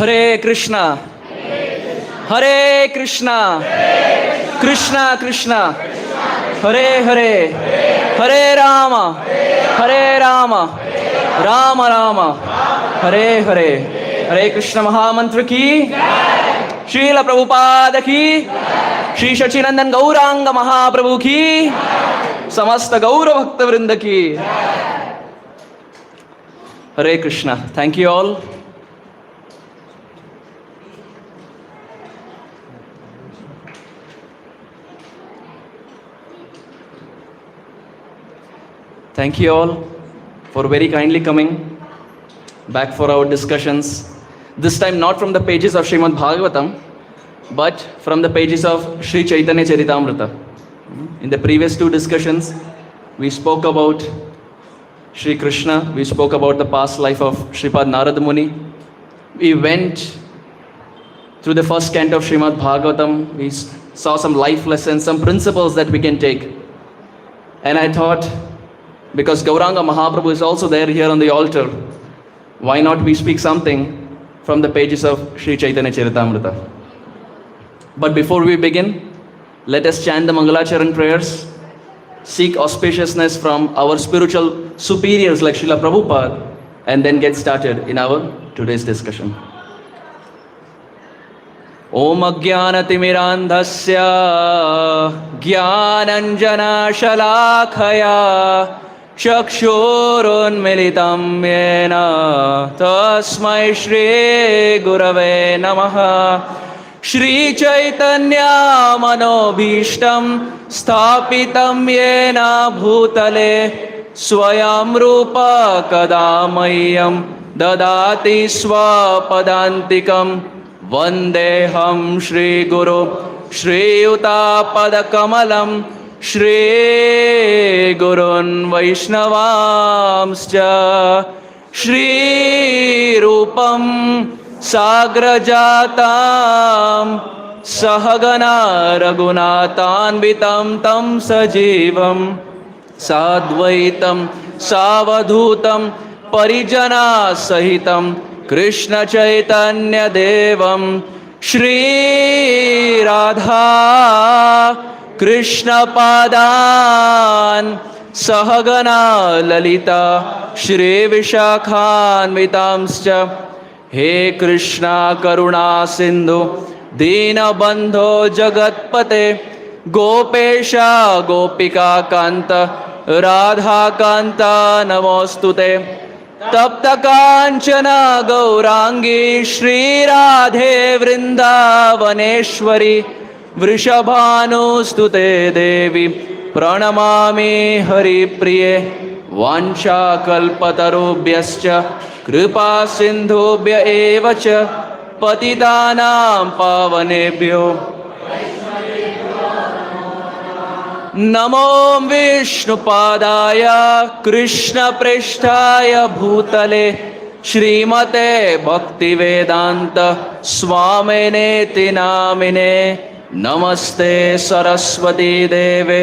Hare Krishna, Hare Krishna, Krishna Krishna, Hare Hare, Hare Rama, Hare Rama, Rama Rama, Hare Hare. Hare Krishna Mahamantra ki, Srila Prabhupada ki, Shri Sachidanand Gauranga Mahaprabhu ki, Samasta Gaura Bhakta Vrinda ki. Hare Krishna. Thank you all. Thank you all for very kindly coming back for our discussions. This time not from the pages of Srimad Bhagavatam, but from the pages of Sri Chaitanya Charitamrita. In the previous two discussions, we spoke about Sri Krishna, we spoke about the past life of Sripad Narada Muni. We went through the first canto of Srimad Bhagavatam. We saw some life lessons, some principles that we can take. And I thought, because Gauranga Mahaprabhu is also there here on the altar, why not we speak something from the pages of Sri Chaitanya Charitamrita. But before we begin, let us chant the Mangalacharan prayers, seek auspiciousness from our spiritual superiors like Srila Prabhupada, and then get started in our today's discussion. Om Ajnanatimirandhasya Jnananjana Shalakaya Chakshurunmilitam Yena Tasmai Shri Gurave Namaha. Shri Chaitanya Manobhishtam Sthapitam Yena Bhutale Swayam Rupa Kadamayam Dadati Swapadantikam Vandeham Shri Guru Shri Utapadakamalam Shri Gurun Vaishnavamscha Shri Rupam Sagrajatam Sahagana Raghunathanvitam Tam Sajivam Sadvaitam Savadhutam Parijana Sahitam Krishna Chaitanya Devam Shri Radha Krishna Padan Sahagana Lalita Shri Vishakhanvitamscha. He Krishna Karuna Sindhu Dina Bandho Jagatpate Gopesha Gopika Kanta Radha Kanta Namostute Tapta Kanchana Gaurangi Shri Radhe Vrindavaneshwari Vrishabhanustute Devi Pranamami Hari Priye Vancha Kalpatarubhyascha Kripa Sindhubhya Evacha Patitanam Pavanebhyo Namo Vishnupadaya Krishna Prishtaya Bhutale Shrimate Bhaktivedanta Swamineti Namine Namaste Saraswati Deve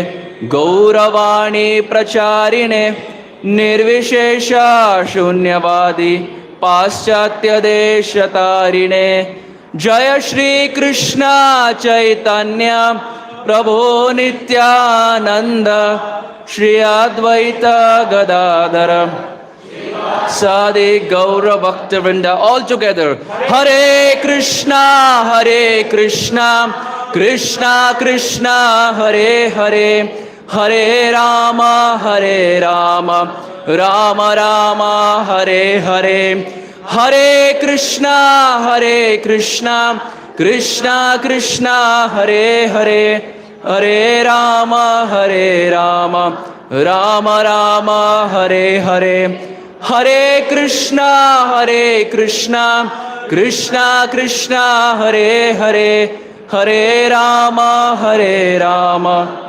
Gauravani Pracharine Nirvishesha Shunyavadi Paschatya Deshatarine Jaya Shri Krishna Chaitanya Prabhu Nityananda Shri Advaita Gadadhara Sadi Gaura Bhakta Vrinda. All together, Hare Krishna, Hare Krishna, Krishna Krishna, Hare Hare, Hare Rama, Hare Rama, Rama Rama, Hare Hare, Hare Krishna, Hare Krishna, Krishna Krishna, Hare Hare, Hare Rama, Hare Rama, Rama Rama, Hare Hare, Hare Krishna, Hare Krishna, Krishna Krishna, Hare Hare, Hare Rama, Hare Rama,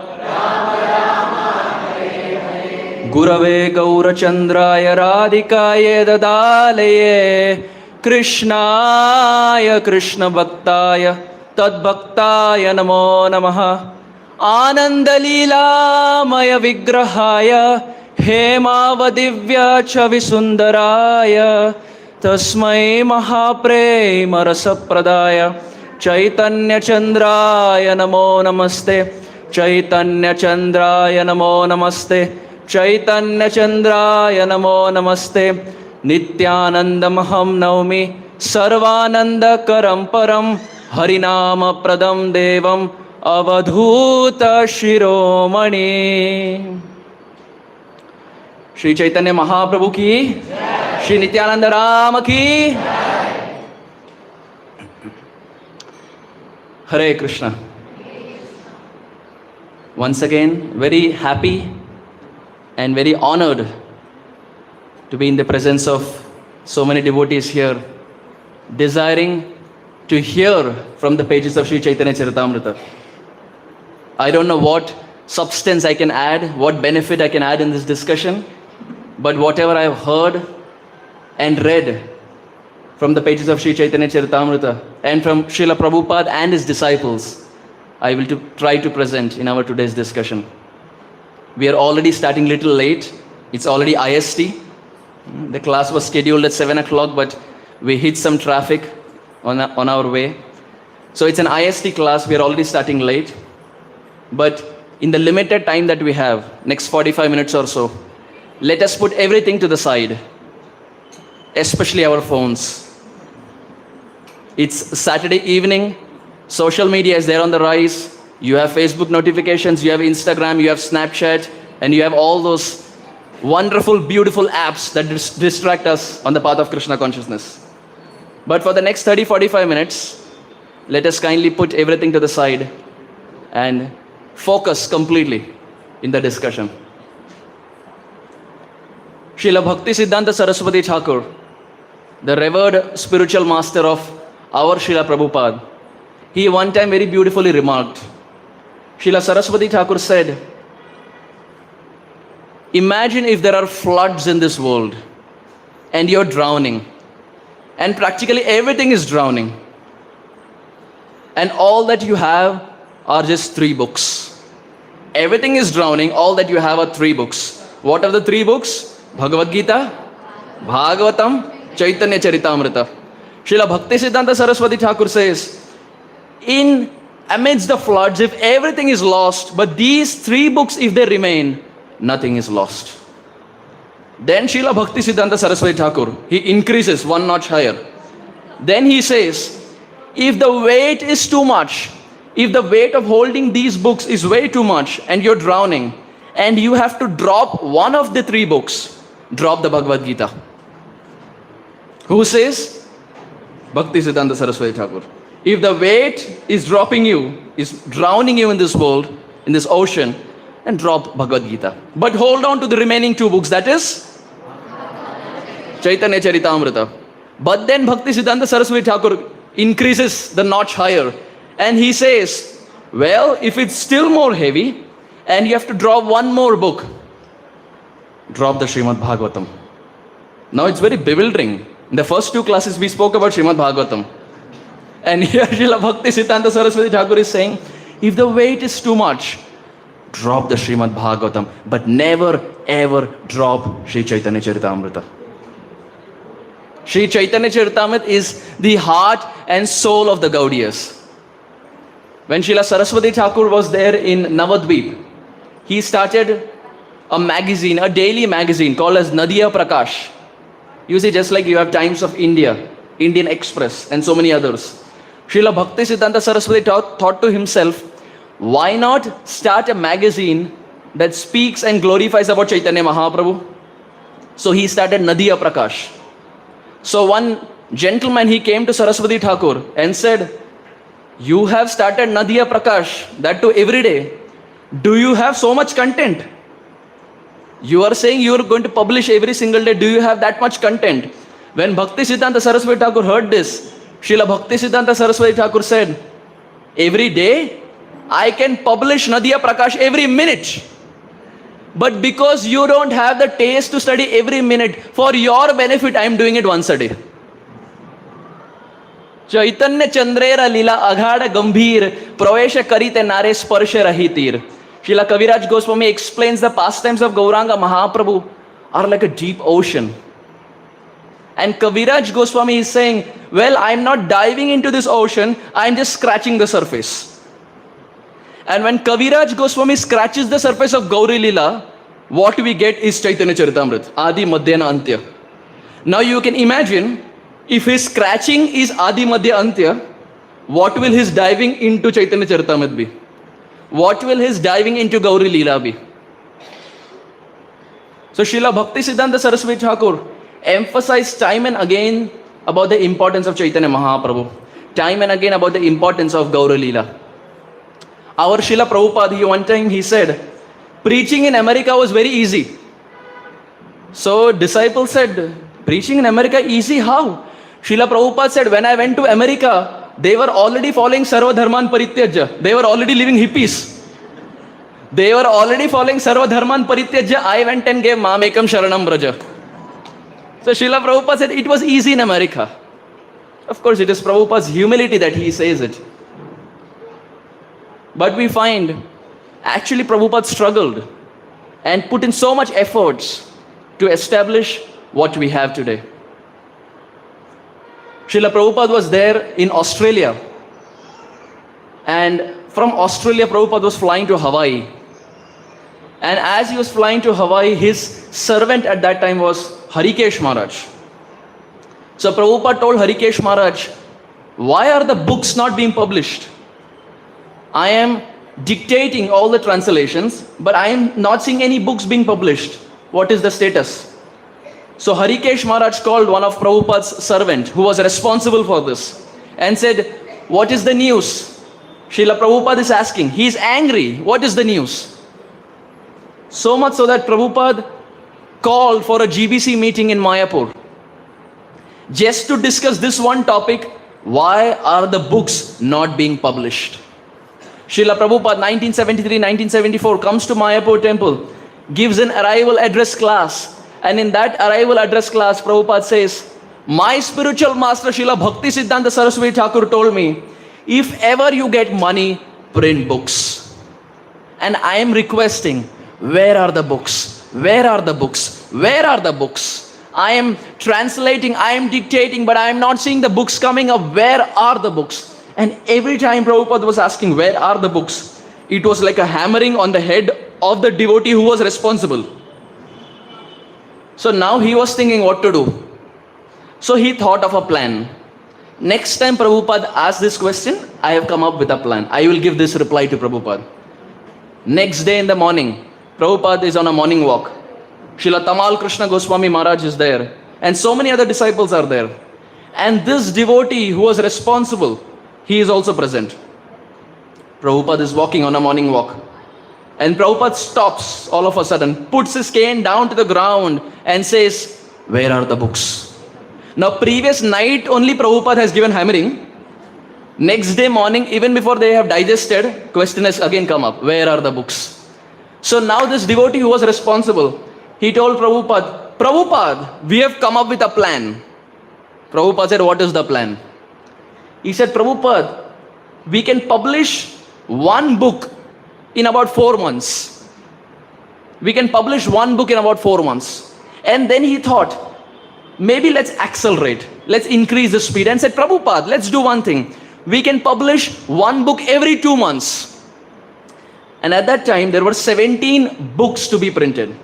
Gurave Gaurachandraya Radhikaya Dadalaye Krishnaya Krishna Bhaktaya Tadbhaktaya Namo Namaha Anandalila Maya Vigrahaya Hemavadivya Chavisundaraya तस्मै महाप्रेम रसप्रदाय चैतन्यचन्द्राय नमो नमस्ते चैतन्यचन्द्राय नमो नमस्ते चैतन्यचन्द्राय नमो नमस्ते नित्यानन्दमहं नौमि सर्वानन्दकरं परं हरिनामप्रदं देवम् अवधूतशिरोमणि। श्री चैतन्य महाप्रभु की, श्री नित्यानंद राम की। Hare Krishna. Once again, very happy and very honored to be in the presence of so many devotees here, desiring to hear from the pages of Sri Chaitanya Charitamrita. I don't know what substance I can add, what benefit I can add in this discussion, but whatever I have heard and read from the pages of Sri Chaitanya Charitamrita and from Srila Prabhupada and his disciples, I will try to present in our today's discussion. We are already starting a little late. It's already IST. The class was scheduled at 7 o'clock, but we hit some traffic on our way. So it's an IST class. We are already starting late. But in the limited time that we have, next 45 minutes or so, let us put everything to the side, especially our phones. It's Saturday evening. Social media is there on the rise. You have Facebook notifications, you have Instagram, you have Snapchat, and you have all those wonderful, beautiful apps that distract us on the path of Krishna consciousness. But for the next 30-45 minutes, let us kindly put everything to the side and focus completely in the discussion. Srila Bhakti Siddhanta Saraswati Thakur, the revered spiritual master of our Srila Prabhupada, he one time very beautifully remarked, Srila Saraswati Thakur said, imagine if there are floods in this world and you're drowning, and practically everything is drowning, and all that you have are just 3 books. Everything is drowning, all that you have are 3 books. What are the 3 books? Bhagavad Gita, Bhagavatam, Chaitanya Charitamrita. Srila Bhakti Siddhanta Saraswati Thakur says, amidst the floods, if everything is lost, but these 3 books, if they remain, nothing is lost. Then Srila Bhakti Siddhanta Saraswati Thakur, he increases 1 notch higher. Then he says, if the weight is too much, if the weight of holding these books is way too much and you're drowning, and you have to drop one of the 3 books, drop the Bhagavad Gita. Who says? Bhakti Siddhanta Saraswati Thakur. If the weight is dropping you, is drowning you in this world, in this ocean, then drop Bhagavad Gita. But hold on to the remaining 2 books, that is Chaitanya Charitamrita. But then Bhakti Siddhanta Saraswati Thakur increases the notch higher, and he says, well, if it's still more heavy and you have to drop 1 more book, drop the Srimad Bhagavatam. Now it's very bewildering. In the first 2 classes we spoke about Srimad Bhagavatam. And here Srila Bhakti Siddhanta Saraswati Thakur is saying, if the weight is too much, drop the Srimad Bhagavatam, but never ever drop Sri Chaitanya Charitamrita. Sri Chaitanya Charitamrita is the heart and soul of the Gaudiyas. When Srila Saraswati Thakur was there in Navadvip, he started a magazine, a daily magazine called as Nadiya Prakash. You see, just like you have Times of India, Indian Express, and so many others. Srila Bhakti Siddhanta Saraswati thought to himself, why not start a magazine that speaks and glorifies about Chaitanya Mahaprabhu? So he started Nadiya Prakash. So one gentleman, he came to Saraswati Thakur and said, you have started Nadiya Prakash, that too every day. Do you have so much content? You are saying you are going to publish every single day. Do you have that much content? When Bhakti Siddhanta Saraswati Thakur heard this, Srila Bhakti Siddhanta Saraswati Thakur said, every day I can publish Nadiya Prakash every minute. But because you don't have the taste to study every minute, for your benefit I am doing it once a day. चैतन्य चंद्रेर लीला अघाड़ गंभीर प्रवेश करीते नारे स्पर्श रहितीर. Srila Kaviraj Goswami explains the pastimes of Gauranga Mahaprabhu are like a deep ocean. And Kaviraj Goswami is saying, well, I'm not diving into this ocean, I'm just scratching the surface. And when Kaviraj Goswami scratches the surface of Gauri Lila, what we get is Chaitanya Charitamrita, Adi Madhyana Antya. Now you can imagine, if his scratching is Adi Madhya Antya, what will his diving into Chaitanya Charitamrita be? What will his diving into Gauri Lila be? So Srila Bhaktisiddhanta Saraswati Thakur emphasized time and again about the importance of Chaitanya Mahaprabhu. Time and again about the importance of Gauri Lila. Our Srila Prabhupada, one time he said, preaching in America was very easy. So disciples said, preaching in America easy? How? Srila Prabhupada said, when I went to America, they were already following Sarva Dharman Parityajya. They were already living hippies. They were already following Sarva Dharman Parityajya. I went and gave Mamekam Sharanam Braja. So Srila Prabhupada said it was easy in America. Of course, it is Prabhupada's humility that he says it. But we find actually Prabhupada struggled and put in so much efforts to establish what we have today. Srila Prabhupada was there in Australia, and from Australia Prabhupada was flying to Hawaii. And as he was flying to Hawaii, his servant at that time was Harikesh Maharaj. So Prabhupada told Harikesh Maharaj, why are the books not being published? I am dictating all the translations, but I am not seeing any books being published. What is the status? So Harikesh Maharaj called one of Prabhupada's servant who was responsible for this and said, what is the news? Srila Prabhupada is asking. He is angry. What is the news? So much so that Prabhupada called for a GBC meeting in Mayapur just to discuss this one topic, why are the books not being published? Srila Prabhupada 1973-1974 comes to Mayapur temple, gives an arrival address class. And in that arrival address class, Prabhupada says, my spiritual master Srila Bhaktisiddhanta Saraswati Thakur told me, if ever you get money, print books. And I am requesting, where are the books? Where are the books? Where are the books? I am translating, I am dictating, but I am not seeing the books coming up. Where are the books? And every time Prabhupada was asking, where are the books? It was like a hammering on the head of the devotee who was responsible. So now he was thinking what to do. So he thought of a plan. Next time Prabhupada asks this question, I have come up with a plan. I will give this reply to Prabhupada. Next day in the morning, Prabhupada is on a morning walk. Srila Tamal Krishna Goswami Maharaj is there. And so many other disciples are there. And this devotee who was responsible, he is also present. Prabhupada is walking on a morning walk. And Prabhupada stops all of a sudden, puts his cane down to the ground and says, where are the books? Now previous night only Prabhupada has given hammering. Next day morning, even before they have digested, question has again come up, where are the books? So now this devotee who was responsible, he told Prabhupada, Prabhupada, we have come up with a plan. Prabhupada said, what is the plan? He said, Prabhupada, we can publish one book in about 4 months. We can publish one book in about 4 months. And then he thought, maybe let's accelerate. Let's increase the speed. And said, Prabhupada, let's do one thing. We can publish one book every 2 months. And at that time, there were 17 books to be printed.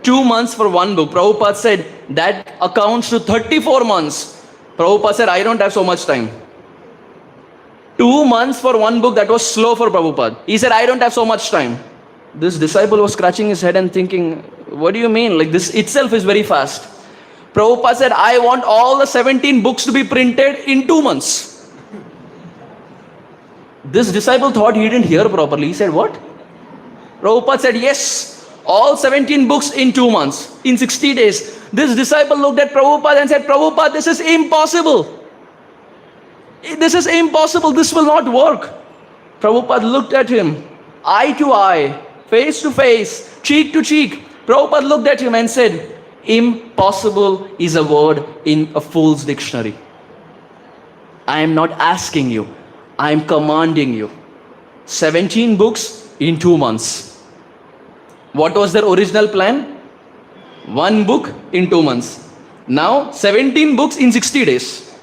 2 months for one book. Prabhupada said, that accounts to 34 months. Prabhupada said, I don't have so much time. 2 months for one book, that was slow for Prabhupada. He said, I don't have so much time. This disciple was scratching his head and thinking, what do you mean? Like this itself is very fast. Prabhupada said, I want all the 17 books to be printed in 2 months. This disciple thought he didn't hear properly. He said, what? Prabhupada said, yes, all 17 books in 2 months, in 60 days. This disciple looked at Prabhupada and said, Prabhupada, this is impossible. This is impossible. This will not work. Prabhupada looked at him, eye to eye, face to face, cheek to cheek. Prabhupada looked at him and said, impossible is a word in a fool's dictionary. I am not asking you. I am commanding you. 17 books in 2 months. What was their original plan? One book in 2 months. Now, 17 books in 60 days.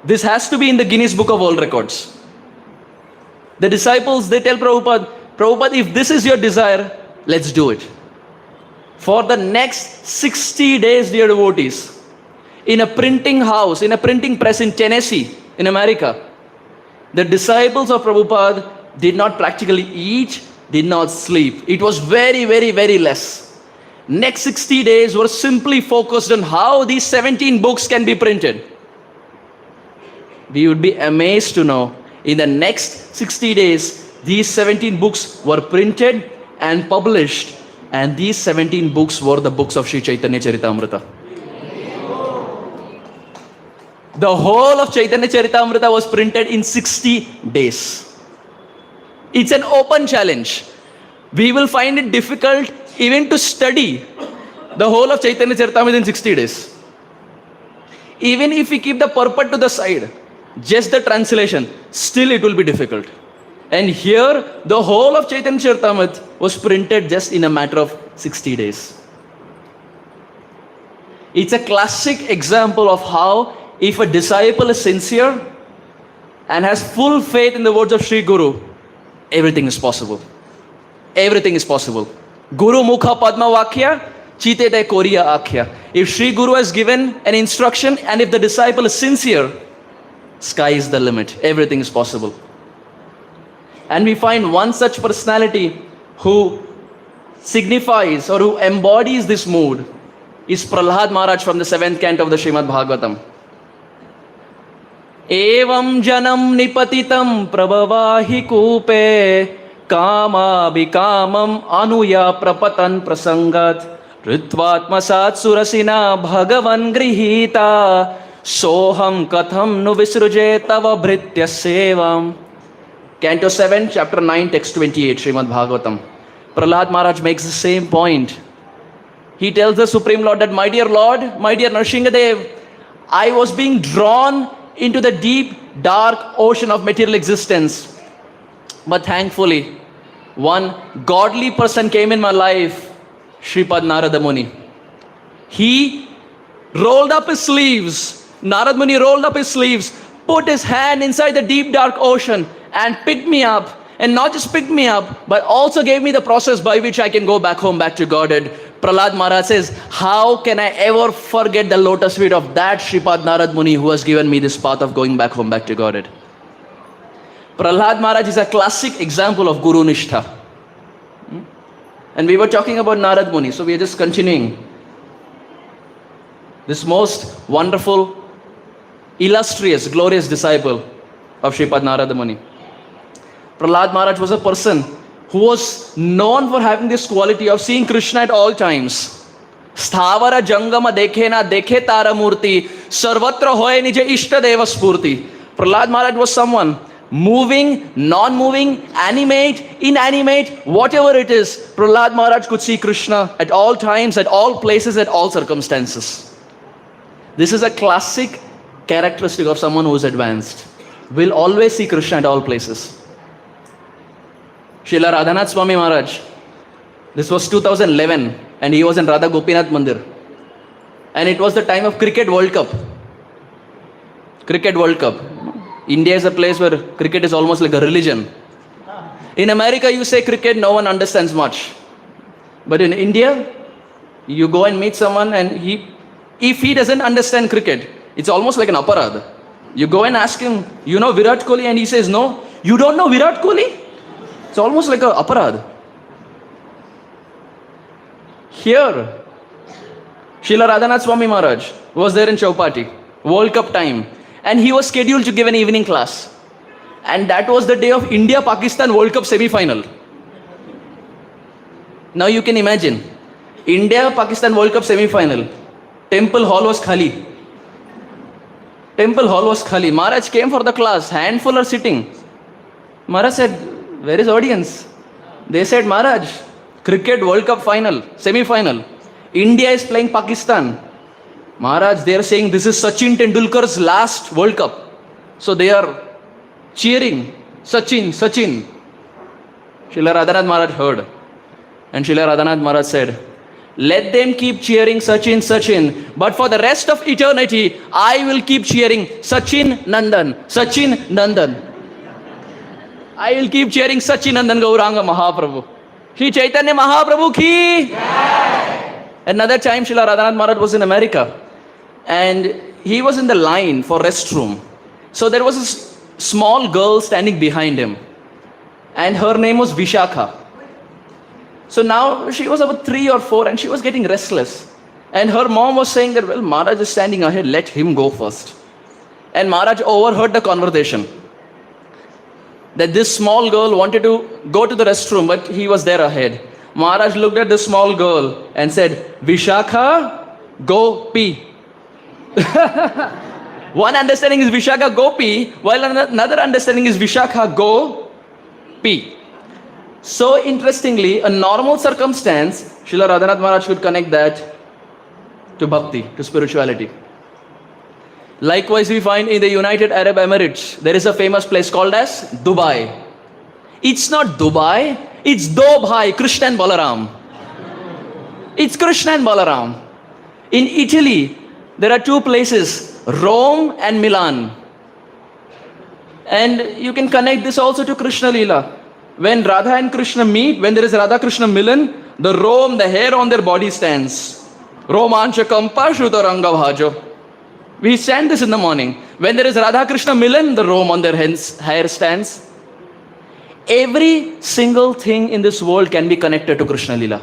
This has to be in the Guinness Book of World Records. The disciples, they tell Prabhupada, Prabhupada, if this is your desire, let's do it. For the next 60 days, dear devotees, in a printing house, in a printing press in Tennessee, in America, the disciples of Prabhupada did not practically eat, did not sleep. It was very, very, very less. Next 60 days were simply focused on how these 17 books can be printed. We would be amazed to know in the next 60 days, these 17 books were printed and published, and these 17 books were the books of Sri Chaitanya Charitamrita. The whole of Chaitanya Charitamrita was printed in 60 days. It's an open challenge. We will find it difficult even to study the whole of Chaitanya Charitamrita in 60 days. Even if we keep the purport to the side, just the translation, still it will be difficult. And here, the whole of Chaitanya Charitamrita was printed just in a matter of 60 days. It's a classic example of how, if a disciple is sincere and has full faith in the words of Sri Guru, everything is possible. Everything is possible. Guru Mukha Padma Vakya, Chite De Koriya Akhya. If Sri Guru has given an instruction and if the disciple is sincere, sky is the limit. Everything is possible. And we find one such personality who signifies or who embodies this mood is Prahlad Maharaj from the 7th canto of the Srimad Bhagavatam. Evam janam nipatitam prabhavahi kupe kama bikamam anuya prapatan prasangat ritvatmasat surasina bhagavan grihita soham katham nu visruje tava bhritya sevam. Canto 7, chapter 9, text 28, Srimad Bhagavatam. Prahlad Maharaj makes the same point. He tells the Supreme Lord that, my dear Lord, my dear Nrsingadev, I was being drawn into the deep, dark ocean of material existence. But thankfully, one godly person came in my life, Shripad Narada Muni. He rolled up his sleeves. Narad Muni rolled up his sleeves, put his hand inside the deep, dark ocean and picked me up. And not just picked me up, but also gave me the process by which I can go back home, back to Godhead. Prahlad Maharaj says, how can I ever forget the lotus feet of that Shripad Narad Muni who has given me this path of going back home, back to Godhead? Prahlad Maharaj is a classic example of Guru Nishtha. And we were talking about Narad Muni, so we are just continuing. This most wonderful, illustrious, glorious disciple of Shripad Narada Muni. Prahlad Maharaj was a person who was known for having this quality of seeing Krishna at all times. Sthavara jangama dekhe na dekhe tara murti, sarvatra hoye nije ishta deva spurti. Prahlad Maharaj was someone moving, non-moving, animate, inanimate, whatever it is. Prahlad Maharaj could see Krishna at all times, at all places, at all circumstances. This is a classic characteristic of someone who is advanced. Will always see Krishna at all places. Srila Radhanath Swami Maharaj, this was 2011 and he was in Radha Gopinath Mandir. And it was the time of Cricket World Cup. Cricket World Cup. India is a place where cricket is almost like a religion. In America, you say cricket, no one understands much. But in India, you go and meet someone and if he doesn't understand cricket, it's almost like an aparad. You go and ask him, you know Virat Kohli? And he says, no. You don't know Virat Kohli? It's almost like an aparad. Here, Srila Radhanath Swami Maharaj was there in Chowpatty, World Cup time. And he was scheduled to give an evening class. And that was the day of India-Pakistan World Cup semi-final. Now you can imagine, India-Pakistan World Cup semi-final. Temple hall was khali. Temple hall was khali. Maharaj came for the class, handful are sitting. Maharaj said, where is audience? They said, Maharaj, cricket World Cup final, semi-final. India is playing Pakistan. Maharaj, they are saying this is Sachin Tendulkar's last World Cup. So they are cheering, Sachin, Sachin. Srila Radhanath Maharaj heard. And Srila Radhanath Maharaj said, Let them keep cheering Sachin, Sachin. But for the rest of eternity, I will keep cheering Sachin Nandan, Sachin Nandan. I will keep cheering Sachin Nandan Gauranga Mahaprabhu. Shri Chaitanya Mahaprabhu ki. Another time, Srila Radhanath Maharaj was in America. And he was in the line for restroom. So there was a small girl standing behind him. And her name was Vishakha. So now she was about 3 or 4 and she was getting restless. And her mom was saying that, well, Maharaj is standing ahead, let him go first. And Maharaj overheard the conversation. That this small girl wanted to go to the restroom, but he was there ahead. Maharaj looked at the small girl and said, Vishakha, go pee. One understanding is Vishakha, go pee, while another understanding is Vishakha, go pee. So interestingly, a normal circumstance, Srila Radhanath Maharaj could connect that to bhakti, to spirituality. Likewise, we find in the United Arab Emirates, there is a famous place called as Dubai. It's not Dubai, it's Do Bhai, Krishna and Balaram. It's Krishna and Balaram. In Italy, there are 2 places, Rome and Milan. And you can connect this also to Krishna Leela. When Radha and Krishna meet, when there is Radha Krishna Milan, the hair on their body stands. Romancha Kampa Shutaranga Bhajo. We chant this in the morning. When there is Radha Krishna Milan, the Rome on their hair stands. Every single thing in this world can be connected to Krishna Leela.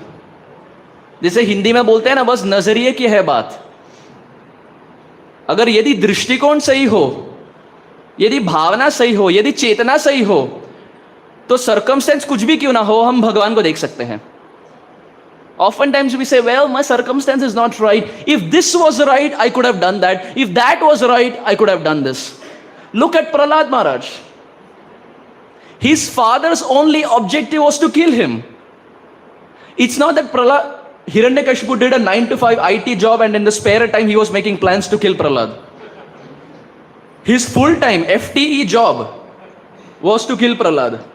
जैसे हिंदी में बोलते हैं ना, बस नजरिए की है बात. अगर यदि दृष्टिकोण सही हो, यदि भावना सही हो, यदि चेतना सही हो, तो circumstance कुछ भी क्यों ना हो, हम भगवान को देख सकते हैं. Oftentimes we say, well, my circumstance is not right. If this was right, I could have done that. If that was right, I could have done this. Look at Prahlad Maharaj. His father's only objective was to kill him. It's not that Hiranyakashipu did a 9 to 5 IT job and in the spare time he was making plans to kill Prahlad. His full-time FTE job was to kill Prahlad.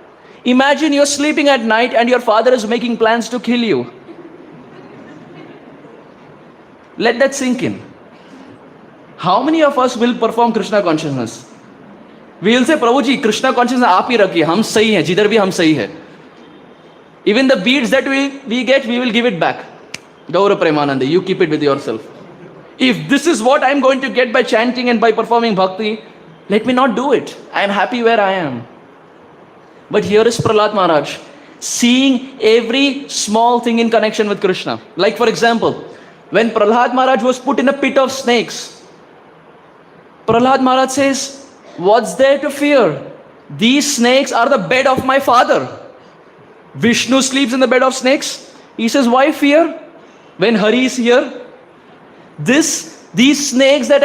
Imagine you're sleeping at night and your father is making plans to kill you. Let that sink in. How many of us will perform Krishna consciousness? We will say, Prabhu ji, Krishna consciousness आप ही रखिए, हम सही हैं, जिधर भी हम सही हैं. Even the beads that we get, we will give it back. Gaura Premananda, you keep it with yourself. If this is what I'm going to get by chanting and by performing bhakti, let me not do it. I am happy where I am. But here is Prahlad Maharaj, seeing every small thing in connection with Krishna. Like for example, when Prahlad Maharaj was put in a pit of snakes, Prahlad Maharaj says, what's there to fear? These snakes are the bed of my father. Vishnu sleeps in the bed of snakes. He says, why fear? When Hari is here, these snakes that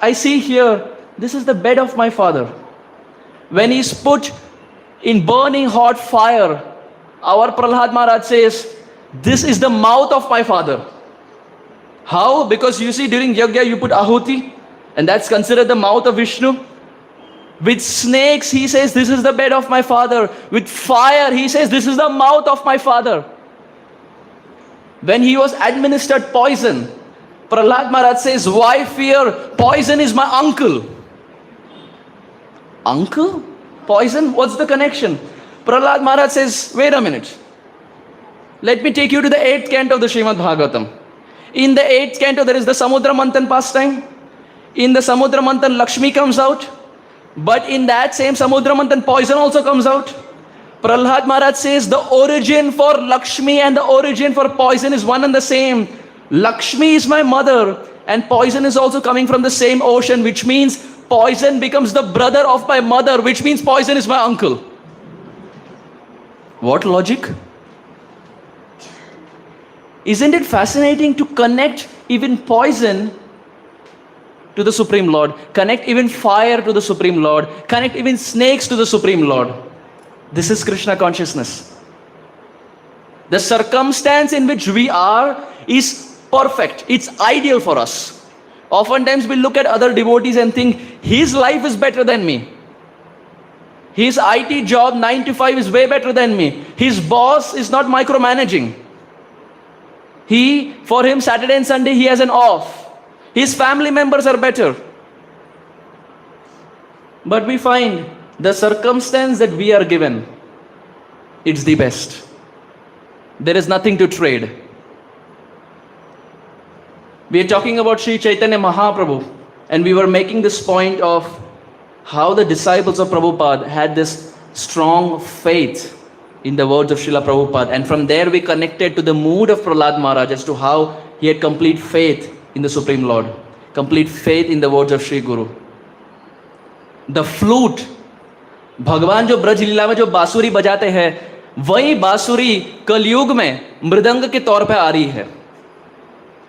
I see here, this is the bed of my father. When he's put in burning hot fire, our Prahlad Maharaj says, this is the mouth of my father. How? Because you see, during Yajna you put Ahuti, and that's considered the mouth of Vishnu. With snakes, he says, this is the bed of my father. With fire, he says, this is the mouth of my father. When he was administered poison, Prahlad Maharaj says, why fear? Poison is my uncle. Uncle? Poison? What's the connection? Prahlad Maharaj says, wait a minute. Let me take you to the 8th canto of the Srimad Bhagavatam. In the 8th canto, there is the Samudra Manthan pastime. In the Samudra Manthan, Lakshmi comes out. But in that same Samudra Manthan, poison also comes out. Prahlad Maharaj says the origin for Lakshmi and the origin for poison is one and the same. Lakshmi is my mother and poison is also coming from the same ocean, which means poison becomes the brother of my mother, which means poison is my uncle. What logic? Isn't it fascinating to connect even poison to the Supreme Lord, connect even fire to the Supreme Lord, connect even snakes to the Supreme Lord? This is Krishna consciousness. The circumstance in which we are is perfect. It's ideal for us. Oftentimes we look at other devotees and think, his life is better than me. His IT job 9 to 5 is way better than me. His boss is not micromanaging. For him, Saturday and Sunday, he has an off. His family members are better. But we find the circumstance that we are given, it's the best. There is nothing to trade. We are talking about Sri Chaitanya Mahaprabhu, and we were making this point of how the disciples of Prabhupada had this strong faith in the words of Srila Prabhupada. And from there we connected to the mood of Prahlad Maharaj as to how he had complete faith in the Supreme Lord, complete faith in the words of Sri Guru. The flute, भगवान जो ब्रज लीला में जो बांसुरी बजाते हैं, वही बांसुरी कलयुग में मृदंग के तौर पे आ रही है.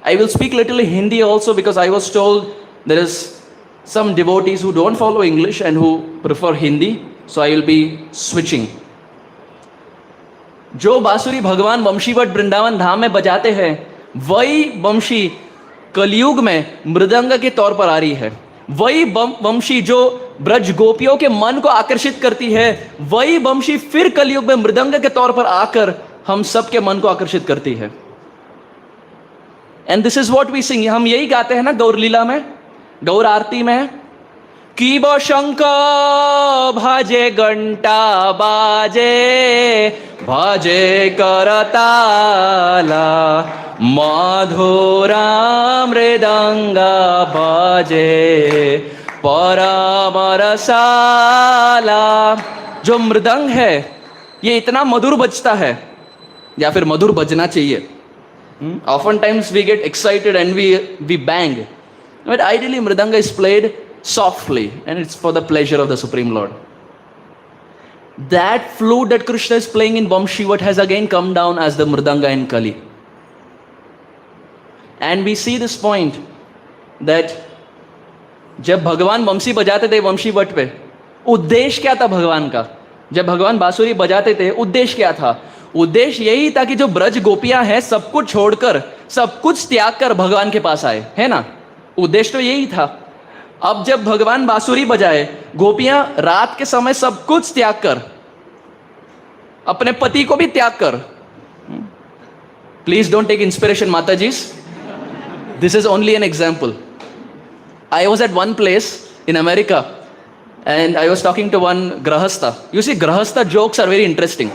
I will speak little Hindi also because I was told there is some devotees who don't follow English and who prefer Hindi, so I will be switching. जो बांसुरी भगवान वंशीवट वृंदावन धाम में बजाते हैं, वही वंशी कलयुग में मृदंग के तौर पर आ रही है. वही वंशी जो ब्रज गोपियों के मन को आकर्षित करती है, वही वंशी फिर कलयुग में मृदंग के तौर पर आकर हम सबके मन को आकर्षित करती है. And this is what we sing. हम यही गाते हैं ना गौर लीला में, गौर आरती में, की बो शंख भाजे घंटा बाजे, भाजे करताला, मधुरा मृदंगा बाजे, परामरसाला. जो मृदंग है ये इतना मधुर बजता है, या फिर मधुर बजना चाहिए. Often times we get excited and we bang, but ideally mridanga is played softly and it's for the pleasure of the Supreme Lord. That flute that Krishna is playing in Vamshivat has again come down as the mridanga in Kali. And we see this point that जब भगवान वंशी बजाते थे वंशीवट पे, उद्देश्य क्या था भगवान का? जब भगवान बांसुरी बजाते थे, उद्देश्य क्या था? उद्देश्य यही था कि जो ब्रज गोपियां हैं सब कुछ छोड़कर, सब कुछ त्याग कर भगवान के पास आए, है ना? उद्देश्य तो यही था. अब जब भगवान बांसुरी बजाए, गोपियां रात के समय सब कुछ त्याग कर, अपने पति को भी त्याग कर. Please don't take inspiration Mata ji, this is only an example. I was at one place in America and I was talking to one grahastha. You see, grahastha jokes are very interesting.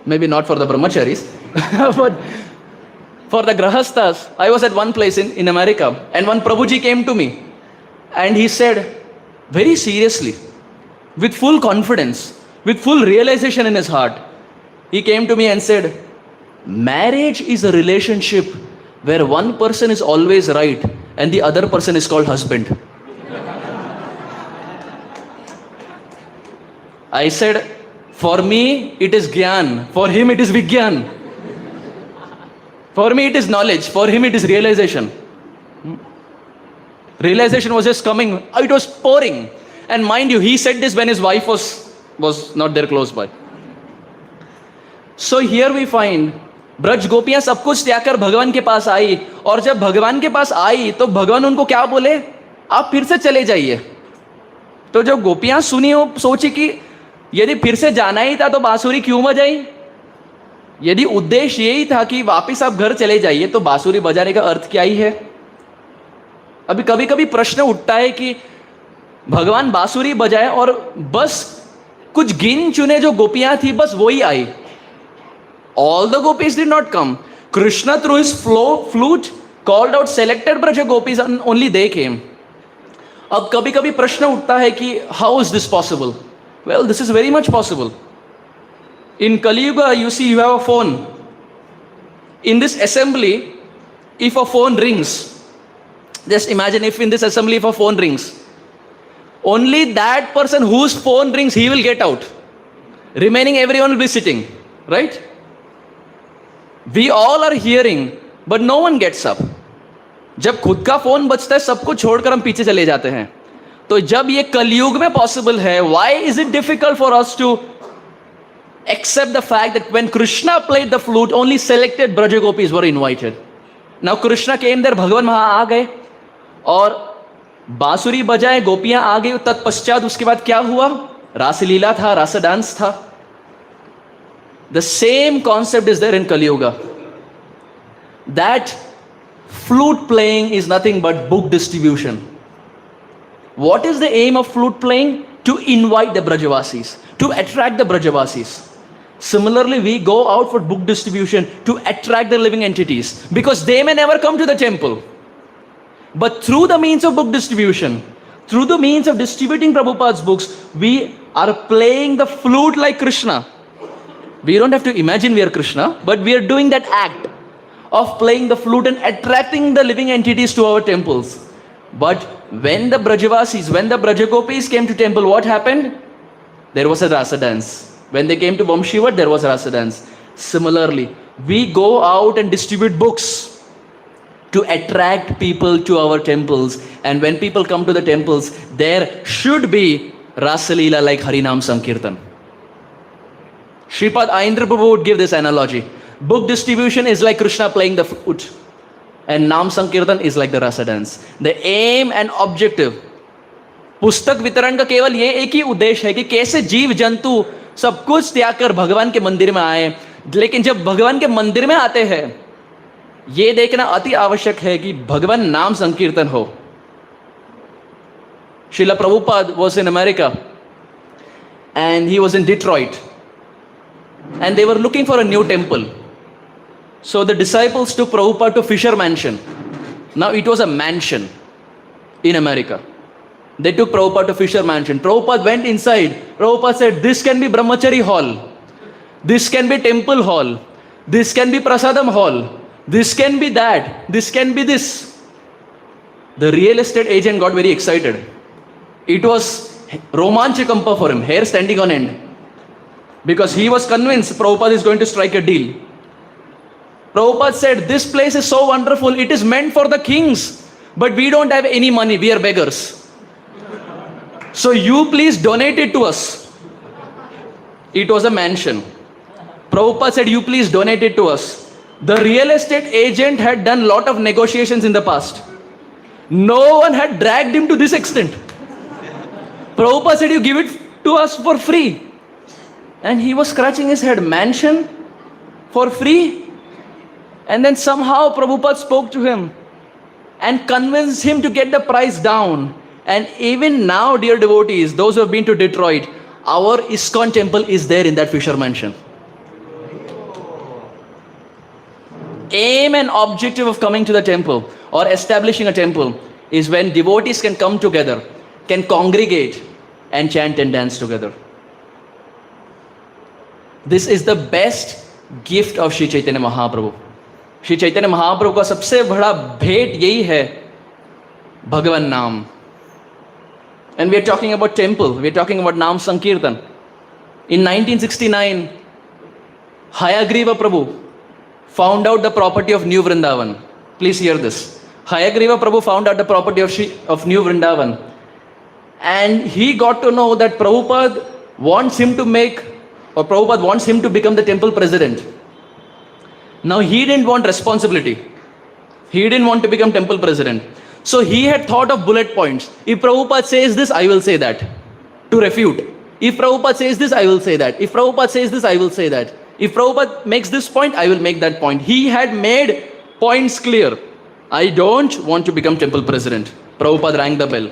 Maybe not for the brahmacharis, but for the grahasthas. I was at one place in America and one Prabhuji came to me and he said, very seriously, with full confidence, with full realization in his heart, he came to me and said, marriage is a relationship where one person is always right and the other person is called husband. I said, for me it is Gyan, for him it is Vigyan. For me it is knowledge, for him it is realization. Realization was just coming, it was pouring. And mind you, he said this when his wife was not there close by. So here we find Braj गोपियां सब कुछ त्याग कर भगवान के पास आई, और जब भगवान के पास आई तो भगवान उनको क्या बोले? आप फिर से चले जाइए. तो जो गोपियां सुनी हो सोची कि यदि फिर से जाना ही था तो बांसुरी क्यों बजाई? यदि उद्देश्य यही था कि वापस आप घर चले जाइए तो बांसुरी बजाने का अर्थ क्या ही है? अभी कभी कभी प्रश्न उठता है कि भगवान बांसुरी बजाए और बस कुछ गिन चुने जो गोपियां थी बस वही आई. All the gopis did not come. Krishna through his flute called out selected Braja gopis and only they came. अब कभी कभी प्रश्न उठता है कि how is this possible? Well, this is very much possible. In Kali Yuga, you see, you have a phone. In this assembly, if a phone rings, just imagine if in this assembly if a phone rings, only that person whose phone rings, he will get out. Remaining everyone will be sitting, right? We all are hearing, but no one gets up. जब खुद का phone बजता है सब कुछ छोड़कर हम पीछे चले जाते हैं. तो जब ये कलयुग में पॉसिबल है, why is it difficult for us to accept the fact that when Krishna played the flute, only selected Braja gopis were invited? Now Krishna came there, भगवान वहां आ गए और बांसुरी बजाए, गोपियां आ गई. तत्पश्चात उसके बाद क्या हुआ? रासलीला था, रास डांस था. The same concept is there in Kali Yuga. That flute playing is nothing but book distribution. What is the aim of flute playing? To invite the Brajavasis, to attract the Brajavasis. Similarly, we go out for book distribution to attract the living entities because they may never come to the temple. But through the means of book distribution, through the means of distributing Prabhupada's books, we are playing the flute like Krishna. We don't have to imagine we are Krishna, but we are doing that act of playing the flute and attracting the living entities to our temples. But when the Brajavasis, when the Brajagopis came to temple, what happened? There was a rasa dance. When they came to Vamshivat, there was a rasa dance. Similarly, we go out and distribute books to attract people to our temples. And when people come to the temples, there should be Rasa Leela like Harinam Sankirtan. Sripad Aindra Prabhu would give this analogy. Book distribution is like Krishna playing the flute. And Nam Sankirtan is like the rasa dance. The aim and objective. पुस्तक वितरण का केवल ये एक ही उद्देश्य है कि कैसे जीव जंतु सब कुछ त्याग कर भगवान के मंदिर में आए. लेकिन जब भगवान के मंदिर में आते हैं, ये देखना अति आवश्यक है कि भगवान नाम संकीर्तन हो. Srila Prabhupada was in America and he was in Detroit and they were looking for a new temple. So the disciples took Prabhupada to Fisher Mansion. Now it was a mansion in America. They took Prabhupada to Fisher Mansion. Prabhupada went inside. Prabhupada said, this can be Brahmachari Hall. This can be Temple Hall. This can be Prasadam Hall. This can be that. This can be this. The real estate agent got very excited. It was Romanchakampa for him, hair standing on end. Because he was convinced Prabhupada is going to strike a deal. Prabhupada said, this place is so wonderful, it is meant for the kings. But we don't have any money, we are beggars. So you please donate it to us. It was a mansion. Prabhupada said, you please donate it to us. The real estate agent had done a lot of negotiations in the past. No one had dragged him to this extent. Prabhupada said, you give it to us for free. And he was scratching his head, mansion for free? And then somehow Prabhupada spoke to him and convinced him to get the price down. And even now, dear devotees, those who have been to Detroit, our ISKCON temple is there in that Fisher Mansion. Aim and objective of coming to the temple or establishing a temple is when devotees can come together, can congregate and chant and dance together. This is the best gift of Sri Chaitanya Mahaprabhu. Sri Chaitanya Mahaprabhu का सबसे बड़ा भेंट यही है भगवान नाम. And we are talking about temple, we are talking about Nam Sankirtan. In 1969, Hayagriva Prabhu found out the property of New Vrindavan. Please hear this. Hayagriva Prabhu found out the property of New Vrindavan. And he got to know that Prabhupada wants him to become the temple president. Now he didn't want responsibility. He didn't want to become temple president. So he had thought of bullet points. If Prabhupada says this, I will say that. To refute. If Prabhupada says this, I will say that. If Prabhupada says this, I will say that. If Prabhupada makes this point, I will make that point. He had made points clear. I don't want to become temple president. Prabhupada rang the bell.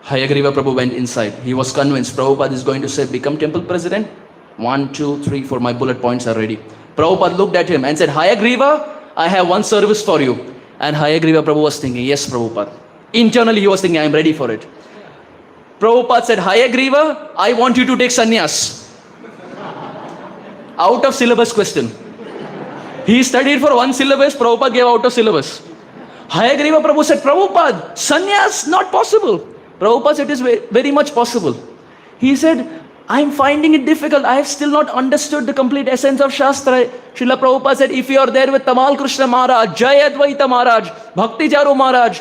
Hayagriva Prabhu went inside. He was convinced Prabhupada is going to say, become temple president. 1, 2, 3, 4, my bullet points are ready. Prabhupada looked at him and said, Hayagriva, I have one service for you. And Hayagriva Prabhu was thinking, yes, Prabhupada. Internally he was thinking, I am ready for it. Prabhupada said, Hayagriva, I want you to take sannyas. Out of syllabus question. He studied for one syllabus, Prabhupada gave out of syllabus. Hayagriva Prabhu said, Prabhupada, sannyas not possible. Prabhupada said, it is very much possible. He said, I am finding it difficult. I have still not understood the complete essence of Shastra. Srila Prabhupada said, if you are there with Tamal Krishna Maharaj, Jai Advaita Maharaj, Bhakti Charu Maharaj,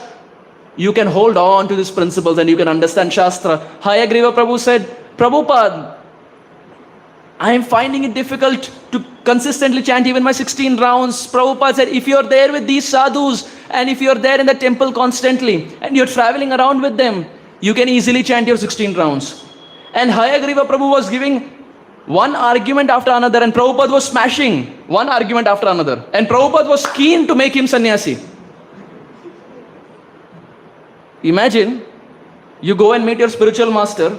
you can hold on to these principles and you can understand Shastra. Hayagriva Prabhu said, Prabhupada, I am finding it difficult to consistently chant even my 16 rounds. Prabhupada said, if you are there with these sadhus and if you are there in the temple constantly and you are traveling around with them, you can easily chant your 16 rounds. And Hayagriva Prabhu was giving One argument after another, and Prabhupada was smashing one argument after another. And Prabhupada was keen to make him sannyasi. Imagine, you go and meet your spiritual master,